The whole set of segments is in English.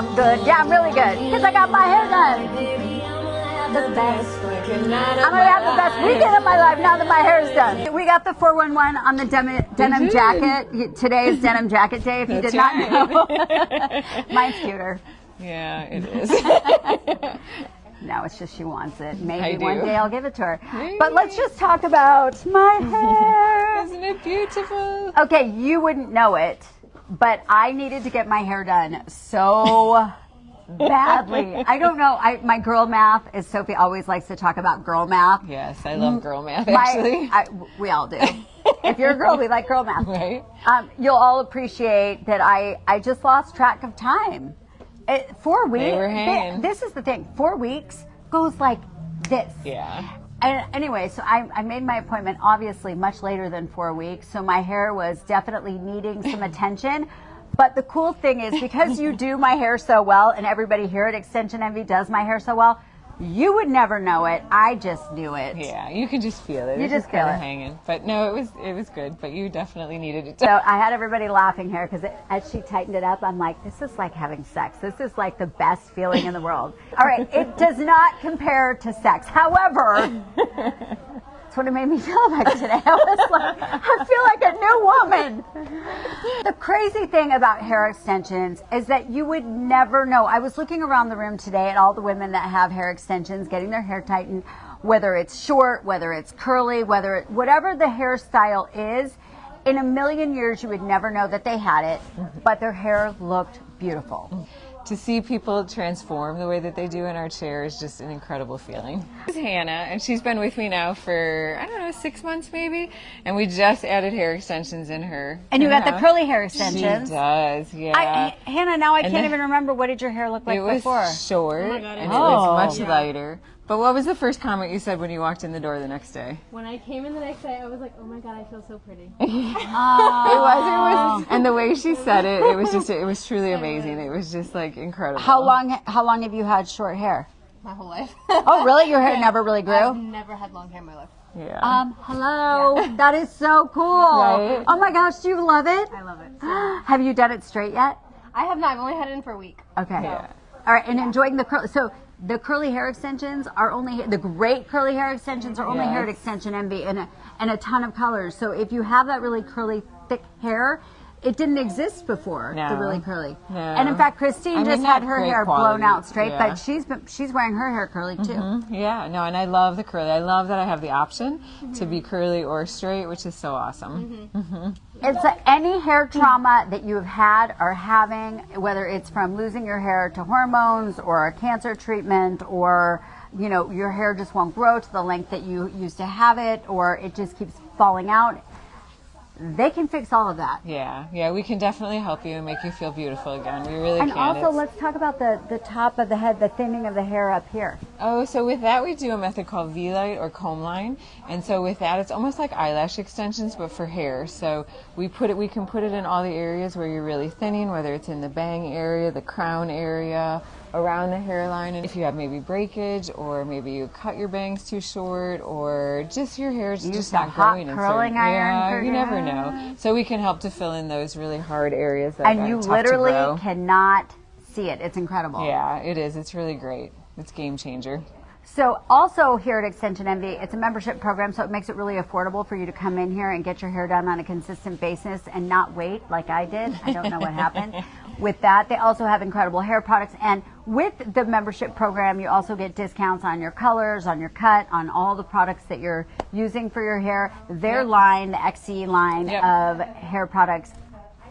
I'm good. Yeah, I'm really good. Because I got my hair done. The best. I'm going to have the best weekend of my life now that my hair is done. We got the 411 on the denim jacket. Today is denim jacket day, if you did not know. Mine's cuter. Yeah, it is. No, it's just she wants it. Maybe one day I'll give it to her. Maybe. But let's just talk about my hair. Isn't it beautiful? Okay, you wouldn't know it, but I needed to get my hair done so badly. I don't know. My girl math is Sophie always likes to talk about girl math. Yes, I love girl math, actually. We all do. If you're a girl, we like girl math. Right. You'll all appreciate that I just lost track of time. 4 weeks. They were hanging. This is the thing. 4 weeks goes like this. Yeah. And anyway, so I made my appointment obviously much later than 4 weeks. So my hair was definitely needing some attention. But the cool thing is because you do my hair so well and everybody here at Xtension Envy does my hair so well, you would never know it. I just knew it. Yeah, you can just feel it. You just feel it. Hanging. But no, it was good. But you definitely needed it. So I had everybody laughing here because as she tightened it up, I'm like, this is like having sex. This is like the best feeling in the world. All right, it does not compare to sex. However, that's what it made me feel like today. I was like, I feel like a new woman. The crazy thing about hair extensions is that you would never know. I was looking around the room today at all the women that have hair extensions, getting their hair tightened, whether it's short, whether it's curly, whatever the hairstyle is. In a million years, you would never know that they had it, but their hair looked beautiful. To see people transform the way that they do in our chair is just an incredible feeling. This is Hannah, and she's been with me now for, I don't know, 6 months maybe, and we just added hair extensions in her. And you got the curly hair extensions. She does, yeah. Hannah, now I can't even remember, what did your hair look like before? It was short, and it was much lighter. But what was the first comment you saed when you walked in the door the next day? When I came in the next day, I was like, oh my God, I feel so pretty. It was, and the way she said it, it was truly amazing. It was just like incredible. How long have you had short hair? My whole life. Oh, really? Your hair never really grew? I've never had long hair in my life. Yeah. Hello. Yeah. That is so cool. Right? Oh my gosh, do you love it? I love it. So. Have you done it straight yet? I have not. I've only had it in for a week. Okay. Yeah. All right, and enjoying the curl. So the curly hair extensions are only, the great curly hair extensions are only here at Xtension Envy and a ton of colors. So if you have that really curly, thick hair, it didn't exist before, the really curly. No. And in fact, Christine just had her hair blown out straight, yeah. but she's wearing her hair curly too. Yeah, no, and I love the curly. I love that I have the option to be curly or straight, which is so awesome. It's any hair trauma that you've had or having, whether it's from losing your hair to hormones or a cancer treatment, or your hair just won't grow to the length that you used to have it, or it just keeps falling out. They can fix all of that. Yeah, we can definitely help you and make you feel beautiful again. We really can. And also, let's talk about the top of the head, the thinning of the hair up here. Oh, so with that we do a method called V-Light or comb line, and so with that it's almost like eyelash extensions but for hair. So we can put it in all the areas where you're really thinning, whether it's in the bang area, the crown area, around the hairline, and if you have maybe breakage, or maybe you cut your bangs too short, or just your hair is just not growing. Curling iron. You never know. So we can help to fill in those really hard areas that and you literally cannot see it. It's incredible. Yeah, it is. It's really great. It's game changer. So also here at Xtension Envy, it's a membership program, so it makes it really affordable for you to come in here and get your hair done on a consistent basis and not wait like I did. I don't know what happened. With that, they also have incredible hair products, and with the membership program, you also get discounts on your colors, on your cut, on all the products that you're using for your hair. Their line, the XE line of hair products,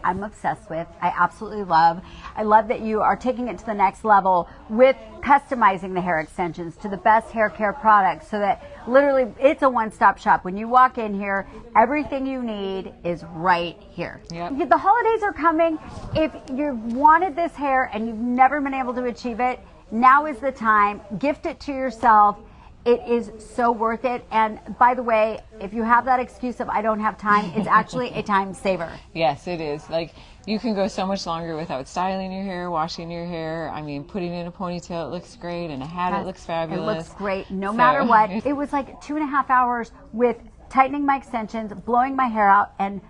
I'm obsessed with. I absolutely love. I love that you are taking it to the next level with customizing the hair extensions to the best hair care products, so that literally it's a one-stop shop. When you walk in here, everything you need is right here. Yep. The holidays are coming. If you wanted this hair and you've never been able to achieve it, now is the time. Gift it to yourself. It is so worth it. And by the way, if you have that excuse of I don't have time, it's actually a time saver. Yes, it is. Like, you can go so much longer without styling your hair, washing your hair. I mean, putting in a ponytail, it looks great. And a hat, it looks fabulous. It looks great no matter what. It was like 2.5 hours with tightening my extensions, blowing my hair out, and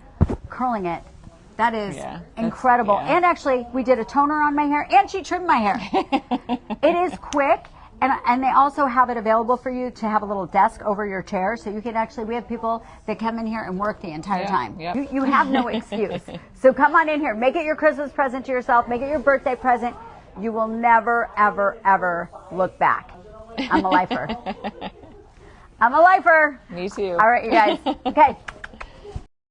curling it. That is Yeah, incredible. yeah. And actually, we did a toner on my hair, and she trimmed my hair. It is quick, and they also have it available for you to have a little desk over your chair, so you can actually, we have people that come in here and work the entire time. Yep. You have no excuse. So come on in here. Make it your Christmas present to yourself. Make it your birthday present. You will never, ever, ever look back. I'm a lifer. I'm a lifer. Me too. All right, you guys. Okay.